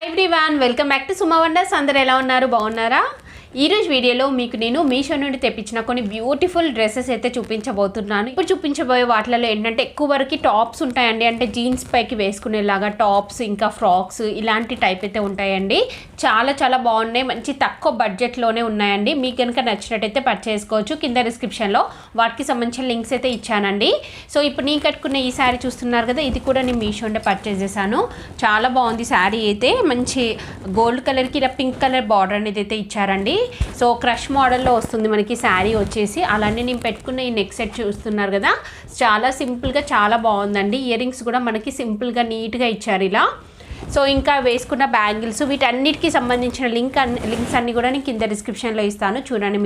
Everyone welcome back to Suma wonders. అందరూ ఎలా ఉన్నారు? బాగున్నారా? ఈరోజు వీడియోలో మీకు నేను మీషో నుండి తెప్పించిన కొన్ని బ్యూటిఫుల్ డ్రెస్సెస్ అయితే చూపించబోతున్నాను. ఇప్పుడు చూపించబోయే వాటిలలో ఏంటంటే ఎక్కువ వరకు టాప్స్ ఉంటాయండి, అంటే జీన్స్ పైకి వేసుకునేలాగా టాప్స్ ఇంకా ఫ్రాక్స్ ఇలాంటి టైప్ అయితే ఉంటాయండి. చాలా చాలా బాగున్నాయి, మంచి తక్కువ బడ్జెట్లోనే ఉన్నాయండి. మీకు కనుక నచ్చినట్టయితే పర్చేస్ చేసుకోవచ్చు. కింద డిస్క్రిప్షన్లో వాటికి సంబంధించిన లింక్స్ అయితే ఇచ్చానండి. సో ఇప్పుడు నేను కట్టుకున్న ఈ శారీ చూస్తున్నారు కదా, ఇది కూడా నేను మీషో నుండి పర్చేస్ చేశాను. చాలా బాగుంది శారీ అయితే, మంచి గోల్డ్ కలర్కి ఇలా పింక్ కలర్ బార్డర్ అనేది అయితే ఇచ్చారండి. సో క్రష్ మోడల్లో వస్తుంది మనకి శారీ వచ్చేసి. అలానే నేను పెట్టుకున్న ఈ నెక్ సెట్ చూస్తున్నారు కదా, చాలా సింపుల్గా చాలా బాగుందండి. ఇయర్ రింగ్స్ కూడా మనకి సింపుల్గా నీట్గా ఇచ్చారు ఇలా. సో ఇంకా వేసుకున్న బ్యాంగిల్స్ వీటన్నిటికీ సంబంధించిన లింక్స్ అన్నీ కూడా నేను కింద డిస్క్రిప్షన్లో ఇస్తాను, చూడండి.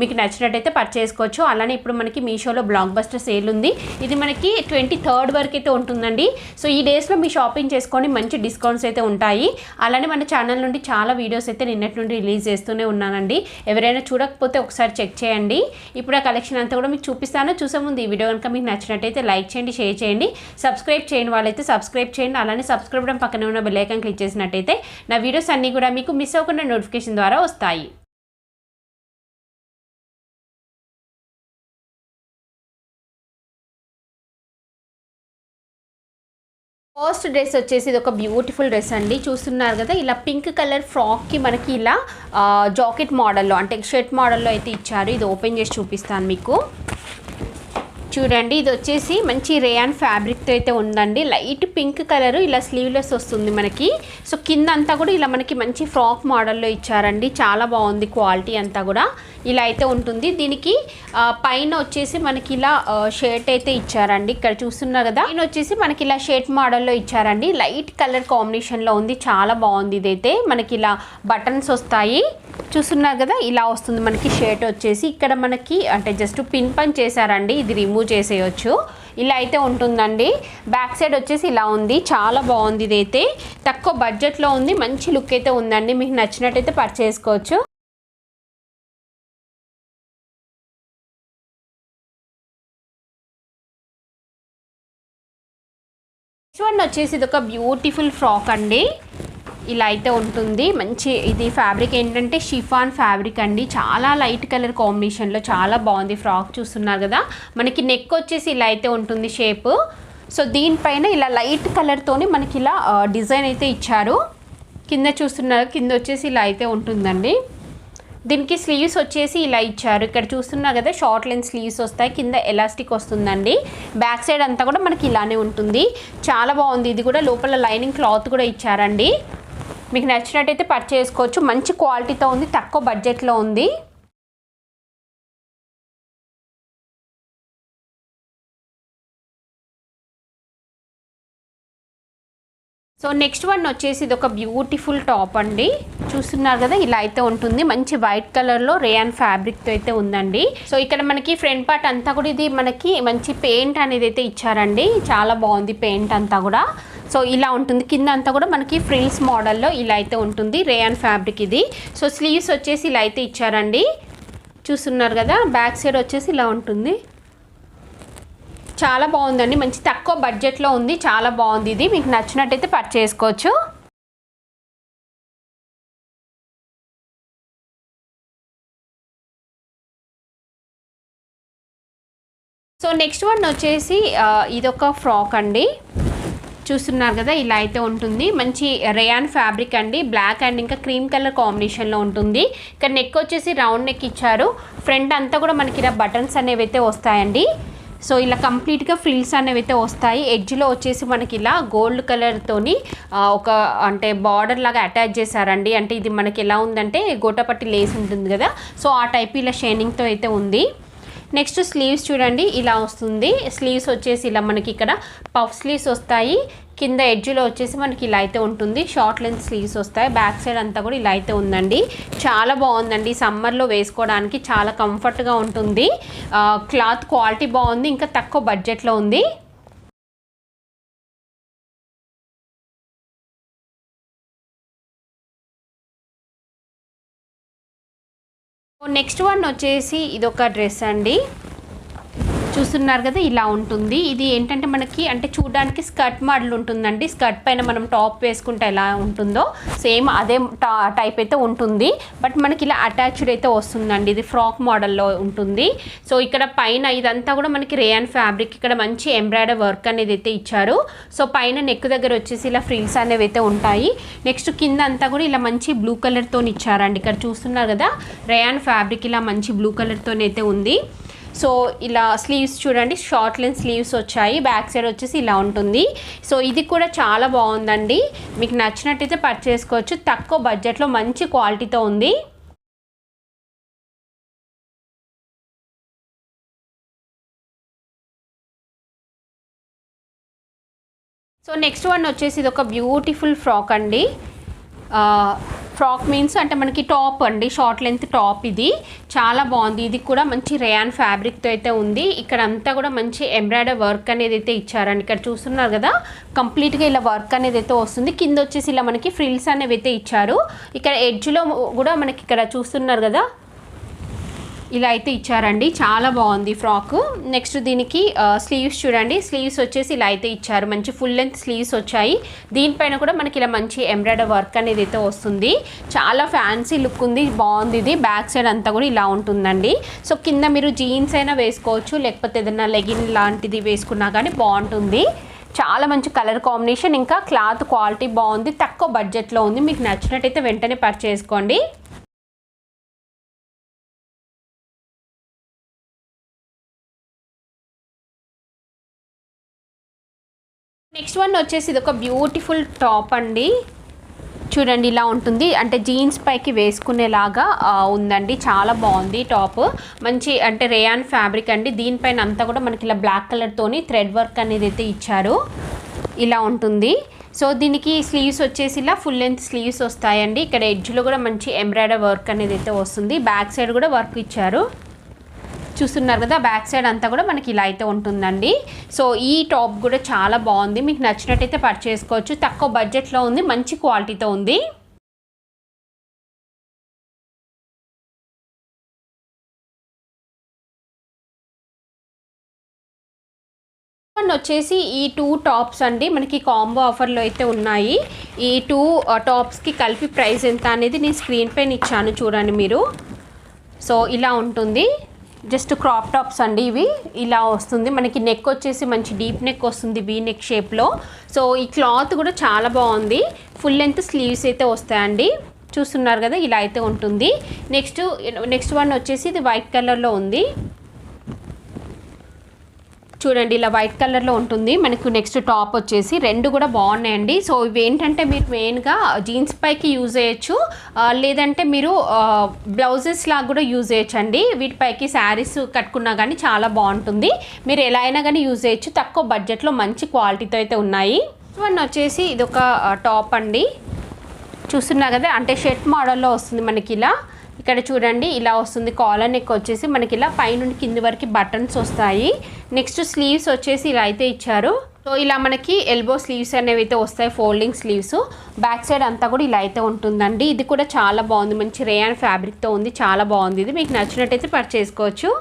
మీకు నచ్చినట్టయితే పర్చేస్ చేసుకోవచ్చు. అలానే ఇప్పుడు మనకి మీషోలో బ్లాక్ బస్టర్ సేల్ ఉంది. ఇది మనకి 23rd వరకు అయితే ఉంటుందండి. సో ఈ డేస్లో మీ షాపింగ్ చేసుకొని మంచి డిస్కౌంట్స్ అయితే ఉంటాయి. అలానే మన ఛానల్ నుండి చాలా వీడియోస్ అయితే నిన్నటి నుండి రిలీజ్ చేస్తూనే ఉన్నానండి. ఎవరైనా చూడకపోతే ఒకసారి చెక్ చేయండి. ఇప్పుడు ఆ కలెక్షన్ అంతా కూడా మీకు చూపిస్తాను. చూసే ముందు ఈ వీడియో కనుక మీకు నచ్చినట్టయితే లైక్ చేయండి, షేర్ చేయండి, సబ్స్క్రైబ్ చేయని వాళ్ళైతే సబ్స్క్రైబ్ చేయండి. అలానే సబ్స్క్రైబ్ చేయడం పక్కన ఉన్న బెల్ ఐకాన్ క్లిక్ చేసినట్టయితే నా వీడియోస్ అన్నీ కూడా మీకు మిస్ అవ్వకుండా నోటిఫికేషన్ ద్వారా వస్తాయి. ఫస్ట్ డ్రెస్ వచ్చేసి ఇది ఒక బ్యూటిఫుల్ డ్రెస్ అండి. చూస్తున్నారు కదా, ఇలా పింక్ కలర్ ఫ్రాక్కి మనకి ఇలా జాకెట్ మోడల్లో అంటే షర్ట్ మోడల్లో అయితే ఇచ్చారు. ఇది ఓపెన్ చేసి చూపిస్తాను మీకు. చూడండి, ఇది వచ్చేసి మంచి రేయాన్ ఫ్యాబ్రిక్తో అయితే ఉందండి. లైట్ పింక్ కలర్, ఇలా స్లీవ్లెస్ వస్తుంది మనకి. సో కింద అంతా కూడా ఇలా మనకి మంచి ఫ్రాక్ మోడల్లో ఇచ్చారండి. చాలా బాగుంది క్వాలిటీ అంతా కూడా. ఇలా అయితే ఉంటుంది. దీనికి పైన వచ్చేసి మనకి ఇలా షర్ట్ అయితే ఇచ్చారండి. ఇక్కడ చూస్తున్నారు కదా, పైన వచ్చేసి మనకి ఇలా షర్ట్ మోడల్లో ఇచ్చారండి. లైట్ కలర్ కాంబినేషన్లో ఉంది, చాలా బాగుంది. ఇదైతే మనకి ఇలా బటన్స్ వస్తాయి, చూస్తున్నారు కదా, ఇలా వస్తుంది మనకి షర్ట్ వచ్చేసి. ఇక్కడ మనకి అంటే జస్ట్ పిన్ పని చేశారండి, ఇది రిమూవ్ చేసేయచ్చు. ఇలా అయితే ఉంటుందండి. బ్యాక్ సైడ్ వచ్చేసి ఇలా ఉంది, చాలా బాగుంది. ఇదైతే తక్కువ బడ్జెట్లో ఉంది, మంచి లుక్ అయితే ఉందండి. మీకు నచ్చినట్టయితే పర్చేస్ చేసుకోవచ్చు. నెక్స్ట్ వన్ వచ్చేసి ఇది ఒక బ్యూటిఫుల్ ఫ్రాక్ అండి. ఇలా అయితే ఉంటుంది. మంచి ఇది ఫ్యాబ్రిక్ ఏంటంటే షిఫాన్ ఫ్యాబ్రిక్ అండి. చాలా లైట్ కలర్ కాంబినేషన్లో చాలా బాగుంది ఫ్రాక్. చూస్తున్నారు కదా, మనకి నెక్ వచ్చేసి ఇలా అయితే ఉంటుంది షేప్. సో దీనిపైన ఇలా లైట్ కలర్తోని మనకి ఇలా డిజైన్ అయితే ఇచ్చారు. కింద చూస్తున్నారు, కింద వచ్చేసి ఇలా అయితే ఉంటుందండి. దీనికి స్లీవ్స్ వచ్చేసి ఇలా ఇచ్చారు. ఇక్కడ చూస్తున్నారు కదా, షార్ట్ లెంత్ స్లీవ్స్ వస్తాయి, కింద ఎలాస్టిక్ వస్తుందండి. బ్యాక్ సైడ్ అంతా కూడా మనకి ఇలానే ఉంటుంది. చాలా బాగుంది. ఇది కూడా లోపల లైనింగ్ క్లాత్ కూడా ఇచ్చారండి. మీకు నచ్చినట్టయితే పర్చేస్ చేసుకోవచ్చు. మంచి క్వాలిటీతో ఉంది, తక్కువ బడ్జెట్లో ఉంది. సో నెక్స్ట్ వన్ వచ్చేసి ఇది ఒక బ్యూటిఫుల్ టాప్ అండి. చూస్తున్నారు కదా, ఇలా అయితే ఉంటుంది. మంచి వైట్ కలర్లో రేయాన్ ఫ్యాబ్రిక్తో అయితే ఉందండి. సో ఇక్కడ మనకి ఫ్రంట్ పార్ట్ అంతా కూడా ఇది మనకి మంచి పెయింట్ అనేది అయితే ఇచ్చారండి. చాలా బాగుంది పెయింట్ అంతా కూడా. సో ఇలా ఉంటుంది. కింద అంతా కూడా మనకి ఫ్రిల్స్ మోడల్లో ఇలా అయితే ఉంటుంది. రేయాన్ ఫ్యాబ్రిక్ ఇది. సో స్లీవ్స్ వచ్చేసి ఇలా అయితే ఇచ్చారండి. చూస్తున్నారు కదా, బ్యాక్ సైడ్ వచ్చేసి ఇలా ఉంటుంది. చాలా బాగుందండి, మంచి తక్కువ బడ్జెట్లో ఉంది, చాలా బాగుంది. ఇది మీకు నచ్చినట్టయితే పర్చేస్ చేసుకోవచ్చు. సో నెక్స్ట్ వన్ వచ్చేసి ఇదొక ఫ్రాక్ అండి. చూస్తున్నారు కదా, ఇలా అయితే ఉంటుంది. మంచి రేయాన్ ఫ్యాబ్రిక్ అండి. బ్లాక్ అండ్ ఇంకా క్రీమ్ కలర్ కాంబినేషన్లో ఉంటుంది. ఇక్కడ నెక్ వచ్చేసి రౌండ్ నెక్ ఇచ్చారు. ఫ్రంట్ అంతా కూడా మనకి ఇలా బటన్స్ అనేవి అయితే వస్తాయండి. సో ఇలా కంప్లీట్గా ఫ్రిల్స్ అనేవి అయితే వస్తాయి. ఎడ్జ్లో వచ్చేసి మనకి ఇలా గోల్డ్ కలర్తోని ఒక అంటే బార్డర్ లాగా అటాచ్ చేశారండి. అంటే ఇది మనకి ఎలా ఉందంటే గోటపట్టి లేస్ ఉంటుంది కదా, సో ఆ టైప్ ఇలా షైనింగ్తో అయితే ఉంది. నెక్స్ట్ స్లీవ్స్ చూడండి, ఇలా వస్తుంది. స్లీవ్స్ వచ్చేసి ఇలా మనకి ఇక్కడ పఫ్ స్లీవ్స్ వస్తాయి. కింద ఎడ్జ్లో వచ్చేసి మనకి ఇలా అయితే ఉంటుంది. షార్ట్ లెంత్ స్లీవ్స్ వస్తాయి. బ్యాక్ సైడ్ అంతా కూడా ఇలా అయితే ఉందండి. చాలా బాగుందండి. సమ్మర్లో వేసుకోవడానికి చాలా కంఫర్ట్గా ఉంటుంది. క్లాత్ క్వాలిటీ బాగుంది, ఇంకా తక్కువ బడ్జెట్లో ఉంది. నెక్స్ట్ వన్ వచ్చేసి ఇదొక డ్రెస్ అండి. చూస్తున్నారు కదా, ఇలా ఉంటుంది. ఇది ఏంటంటే మనకి అంటే చూడడానికి స్కర్ట్ మోడల్ ఉంటుందండి. స్కర్ట్ పైన మనం టాప్ వేసుకుంటే ఎలా ఉంటుందో సేమ్ అదే టైప్ అయితే ఉంటుంది. బట్ మనకి ఇలా అటాచ్డ్ అయితే వస్తుందండి. ఇది ఫ్రాక్ మోడల్లో ఉంటుంది. సో ఇక్కడ పైన ఇదంతా కూడా మనకి రేయాన్ ఫ్యాబ్రిక్. ఇక్కడ మంచి ఎంబ్రాయిడరీ వర్క్ అనేది అయితే ఇచ్చారు. సో పైన నెక్ దగ్గర వచ్చేసి ఇలా ఫ్రిల్స్ అనేవి అయితే ఉంటాయి. నెక్స్ట్ కింద అంతా కూడా ఇలా మంచి బ్లూ కలర్తో ఇచ్చారండి. ఇక్కడ చూస్తున్నారు కదా, రేయాన్ ఫ్యాబ్రిక్ ఇలా మంచి బ్లూ కలర్తో అయితే ఉంది. సో ఇలా స్లీవ్స్ చూడండి, షార్ట్ లెంత్ స్లీవ్స్ వచ్చాయి. బ్యాక్ సైడ్ వచ్చేసి ఇలా ఉంటుంది. సో ఇది కూడా చాలా బాగుందండి. మీకు నచ్చినట్టయితే పర్చేస్ చేసుకోవచ్చు. తక్కువ బడ్జెట్లో మంచి క్వాలిటీతో ఉంది. సో నెక్స్ట్ వన్ వచ్చేసి ఇది ఒక బ్యూటిఫుల్ ఫ్రాక్ అండి. ఫ్రాక్ మీన్స్ అంటే మనకి టాప్ అండి, షార్ట్ లెంత్ టాప్. ఇది చాలా బాగుంది. ఇది కూడా మంచి రేయాన్ ఫ్యాబ్రిక్తో అయితే ఉంది. ఇక్కడ అంతా కూడా మంచి ఎంబ్రాయిడరీ వర్క్ అనేది అయితే ఇచ్చారండి. ఇక్కడ చూస్తున్నారు కదా, కంప్లీట్గా ఇలా వర్క్ అనేది అయితే వస్తుంది. కింద వచ్చేసి ఇలా మనకి ఫ్రిల్స్ అనేవి అయితే ఇచ్చారు. ఇక్కడ ఎడ్జ్లో కూడా మనకి ఇక్కడ చూస్తున్నారు కదా, ఇలా అయితే ఇచ్చారండి. చాలా బాగుంది ఫ్రాక్. నెక్స్ట్ దీనికి స్లీవ్స్ చూడండి, స్లీవ్స్ వచ్చేసి ఇలా అయితే ఇచ్చారు. మంచి ఫుల్ లెంత్ స్లీవ్స్ వచ్చాయి. దీనిపైన కూడా మనకి ఇలా మంచి ఎంబ్రాయిడరీ వర్క్ అనేది అయితే వస్తుంది. చాలా ఫ్యాన్సీ లుక్ ఉంది, బాగుంది. ఇది బ్యాక్ సైడ్ అంతా కూడా ఇలా ఉంటుందండి. సో కింద మీరు జీన్స్ అయినా వేసుకోవచ్చు, లేకపోతే ఏదైనా లెగిన్ లాంటిది వేసుకున్నా కానీ బాగుంటుంది. చాలా మంచి కలర్ కాంబినేషన్, ఇంకా క్లాత్ క్వాలిటీ బాగుంది. తక్కువ బడ్జెట్లో ఉంది. మీకు నచ్చినట్టయితే వెంటనే పర్చేస్ చేసుకోండి. నెక్స్ట్ వన్ వచ్చేసి ఇది ఒక బ్యూటిఫుల్ టాప్ అండి. చూడండి ఇలా ఉంటుంది. అంటే జీన్స్ పైకి వేసుకునేలాగా ఉందండి. చాలా బాగుంది టాప్. మంచి అంటే రేయాన్ ఫ్యాబ్రిక్ అండి. దీనిపైన అంతా కూడా మనకి ఇలా బ్లాక్ కలర్తోని థ్రెడ్ వర్క్ అనేది అయితే ఇచ్చారు. ఇలా ఉంటుంది. సో దీనికి స్లీవ్స్ వచ్చేసి ఇలా ఫుల్ లెంత్ స్లీవ్స్ వస్తాయండి. ఇక్కడ ఎడ్జ్లో కూడా మంచి ఎంబ్రాయిడరీ వర్క్ అనేది అయితే వస్తుంది. బ్యాక్ సైడ్ కూడా వర్క్ ఇచ్చారు. చూస్తున్నారు కదా, బ్యాక్ సైడ్ అంతా కూడా మనకి ఇలా అయితే ఉంటుందండి. సో ఈ టాప్ కూడా చాలా బాగుంది. మీకు నచ్చినట్టయితే పర్చేస్ చేసుకోవచ్చు. తక్కువ బడ్జెట్లో ఉంది, మంచి క్వాలిటీతో ఉంది. వచ్చేసి ఈ 2 టాప్స్ అండి మనకి కాంబో ఆఫర్లో అయితే ఉన్నాయి. ఈ 2 టాప్స్కి కలిపి ప్రైస్ ఎంత అనేది నేను స్క్రీన్ పైన ఇచ్చాను, చూడండి మీరు. సో ఇలా ఉంటుంది. జస్ట్ క్రాప్ టాప్స్ అండి ఇవి. ఇలా వస్తుంది మనకి. నెక్ వచ్చేసి మంచి డీప్ నెక్ వస్తుంది, వీ నెక్ షేప్లో. సో ఈ క్లాత్ కూడా చాలా బాగుంది. ఫుల్ లెంత్ స్లీవ్స్ అయితే వస్తాయండి. చూస్తున్నారు కదా, ఇలా అయితే ఉంటుంది. నెక్స్ట్ వన్ వచ్చేసి ఇది వైట్ కలర్లో ఉంది. చూడండి ఇలా వైట్ కలర్లో ఉంటుంది మనకు. నెక్స్ట్ టాప్ వచ్చేసి రెండు కూడా బాగున్నాయండి. సో ఇవి ఏంటంటే మీరు మెయిన్గా జీన్స్ పైకి యూజ్ చేయొచ్చు, లేదంటే మీరు బ్లౌజెస్ లాగా కూడా యూజ్ చేయొచ్చు అండి. వీటిపైకి శారీస్ కట్టుకున్నా కానీ చాలా బాగుంటుంది. మీరు ఎలా అయినా కానీ యూజ్ చేయొచ్చు. తక్కువ బడ్జెట్లో మంచి క్వాలిటీతో అయితే ఉన్నాయి. వన్ వచ్చేసి ఇది ఒక టాప్ అండి. చూస్తున్నా కదా, అంటే షర్ట్ మోడల్లో వస్తుంది మనకి. ఇలా ఇక్కడ చూడండి ఇలా వస్తుంది. కాలర్ నెక్ వచ్చేసి మనకి ఇలా పైనుండి కింది వరకు బటన్స్ వస్తాయి. నెక్స్ట్ స్లీవ్స్ వచ్చేసి ఇలా అయితే ఇచ్చారు. సో ఇలా మనకి ఎల్బో స్లీవ్స్ అనేవి అయితే వస్తాయి, ఫోల్డింగ్ స్లీవ్స్. బ్యాక్ సైడ్ అంతా కూడా ఇలా అయితే ఉంటుందండి. ఇది కూడా చాలా బాగుంది. మంచి రేయాన్ ఫ్యాబ్రిక్తో ఉంది. చాలా బాగుంది. ఇది మీకు నచ్చినట్టయితే పర్చేస్ చేసుకోవచ్చు.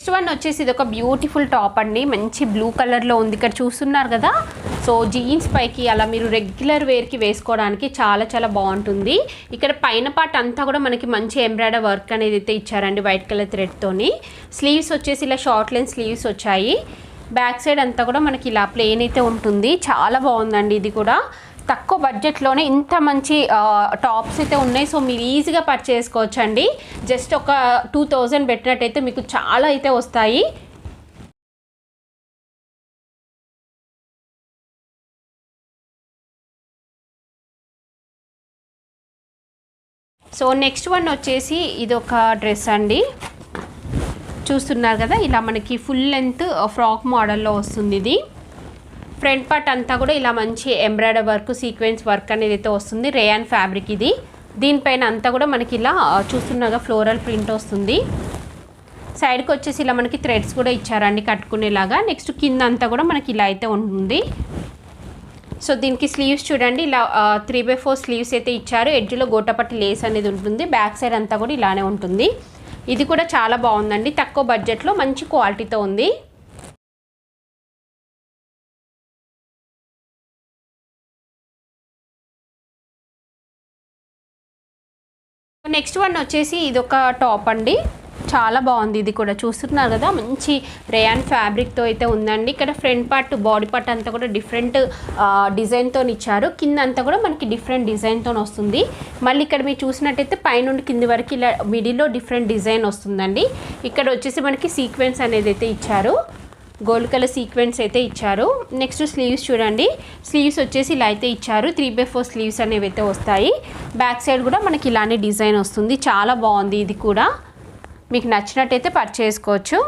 నెక్స్ట్ వన్ వచ్చేసి ఇది ఒక బ్యూటిఫుల్ టాప్ అండి. మంచి బ్లూ కలర్లో ఉంది. ఇక్కడ చూస్తున్నారు కదా. సో జీన్స్ పైకి అలా మీరు రెగ్యులర్ వేర్కి వేసుకోవడానికి చాలా చాలా బాగుంటుంది. ఇక్కడ పైన పార్ట్ అంతా కూడా మనకి మంచి ఎంబ్రాయిడరీ వర్క్ అనేది అయితే ఇచ్చారండి వైట్ కలర్ థ్రెడ్తోని. స్లీవ్స్ వచ్చేసి ఇలా షార్ట్ లెంత్ స్లీవ్స్ వచ్చాయి. బ్యాక్ సైడ్ అంతా కూడా మనకి ఇలా ప్లెయిన్ అయితే ఉంటుంది. చాలా బాగుందండి. ఇది కూడా తక్కువ బడ్జెట్లోనే ఇంత మంచి టాప్స్ అయితే ఉన్నాయి. సో మీరు ఈజీగా పర్చేస్ చేసుకోవచ్చు అండి. జస్ట్ ఒక 2000 పెట్టినట్టయితే మీకు చాలా అయితే వస్తాయి. సో నెక్స్ట్ వన్ వచ్చేసి ఇది ఒక డ్రెస్ అండి. చూస్తున్నారు కదా, ఇలా మనకి ఫుల్ లెంత్ ఫ్రాక్ మోడల్లో వస్తుంది. ఇది ఫ్రంట్ పార్ట్ అంతా కూడా ఇలా మంచి ఎంబ్రాయిడరీ వర్క్, సీక్వెన్స్ వర్క్ అనేది అయితే వస్తుంది. రేయాన్ ఫ్యాబ్రిక్ ఇది. దీనిపైన అంతా కూడా మనకి ఇలా చూస్తున్నాగా ఫ్లోరల్ ప్రింట్ వస్తుంది. సైడ్కి వచ్చేసి ఇలా మనకి థ్రెడ్స్ కూడా ఇచ్చారండి కట్టుకునేలాగా. నెక్స్ట్ కింద అంతా కూడా మనకి ఇలా అయితే ఉంటుంది. సో దీనికి స్లీవ్స్ చూడండి ఇలా 3/4 స్లీవ్స్ అయితే ఇచ్చారు. ఎడ్జ్లో గోటపట్టి లేస్ అనేది ఉంటుంది. బ్యాక్ సైడ్ అంతా కూడా ఇలానే ఉంటుంది. ఇది కూడా చాలా బాగుందండి. తక్కువ బడ్జెట్లో మంచి క్వాలిటీతో ఉంది. నెక్స్ట్ వన్ వచ్చేసి ఇది ఒక టాప్ అండి. చాలా బాగుంది. ఇది కూడా చూస్తున్నారు కదా, మంచి రేయాన్ ఫ్యాబ్రిక్తో అయితే ఉందండి. ఇక్కడ ఫ్రంట్ పార్ట్ బాడీ పార్ట్ అంతా కూడా డిఫరెంట్ డిజైన్తో ఇచ్చారు. కింద అంతా కూడా మనకి డిఫరెంట్ డిజైన్తో వస్తుంది. మళ్ళీ ఇక్కడ మీరు చూసినట్టయితే పైనుండి కింది వరకు ఇలా మిడిల్లో డిఫరెంట్ డిజైన్ వస్తుందండి. ఇక్కడ వచ్చేసి మనకి సీక్వెన్స్ అనేది అయితే ఇచ్చారు. గోల్డ్ కలర్ సీక్వెన్స్ అయితే ఇచ్చారు. నెక్స్ట్ స్లీవ్స్ చూడండి. స్లీవ్స్ వచ్చేసి ఇలా అయితే ఇచ్చారు. 3/4 స్లీవ్స్ అనేవి అయితే వస్తాయి. బ్యాక్ సైడ్ కూడా మనకి ఇలానే డిజైన్ వస్తుంది. చాలా బాగుంది. ఇది కూడా మీకు నచ్చినట్టయితే పర్చేస్ చేసుకోవచ్చు.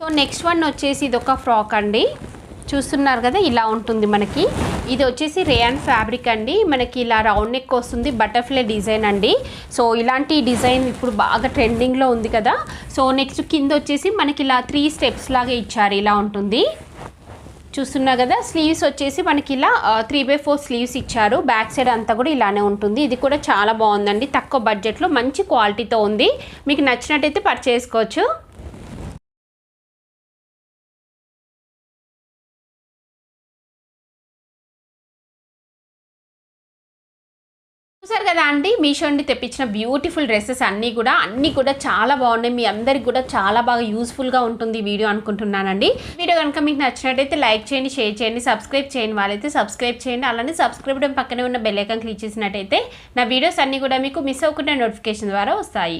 సో నెక్స్ట్ వన్ వచ్చేసి ఇది ఒక ఫ్రాక్ అండి. చూస్తున్నారు కదా, ఇలా ఉంటుంది మనకి. ఇది వచ్చేసి రేయాన్ ఫ్యాబ్రిక్ అండి. మనకి ఇలా రౌండ్ నెక్ వస్తుంది. బటర్ఫ్లై డిజైన్ అండి. సో ఇలాంటి డిజైన్ ఇప్పుడు బాగా ట్రెండింగ్లో ఉంది కదా. సో నెక్స్ట్ కింద వచ్చేసి మనకి ఇలా 3 స్టెప్స్ లాగా ఇచ్చారు. ఇలా ఉంటుంది. చూస్తున్నారు కదా, స్లీవ్స్ వచ్చేసి మనకి ఇలా 3/4 స్లీవ్స్ ఇచ్చారు. బ్యాక్ సైడ్ అంతా కూడా ఇలానే ఉంటుంది. ఇది కూడా చాలా బాగుందండి. తక్కువ బడ్జెట్లో మంచి క్వాలిటీతో ఉంది. మీకు నచ్చినట్టయితే పర్చేస్ చేసుకోవచ్చు. చూసారు కదా అండి, మీషో నుండి తెప్పించిన బ్యూటిఫుల్ డ్రెస్సెస్ అన్నీ కూడా చాలా బాగున్నాయి. మీ అందరికి కూడా చాలా బాగా యూస్ఫుల్గా ఉంటుంది వీడియో అనుకుంటున్నానండి. వీడియో కనుక మీకు నచ్చినట్టయితే లైక్ చేయండి, షేర్ చేయండి, సబ్స్క్రైబ్ చేయండి. వాళ్ళైతే సబ్స్క్రైబ్ చేయండి. అలానే సబ్స్క్రైబ్ పక్కనే ఉన్న బెల్ ఐకాన్ క్లిక్ చేసినట్టయితే నా వీడియోస్ అన్నీ కూడా మీకు మిస్ అవ్వకుండా నోటిఫికేషన్ ద్వారా వస్తాయి.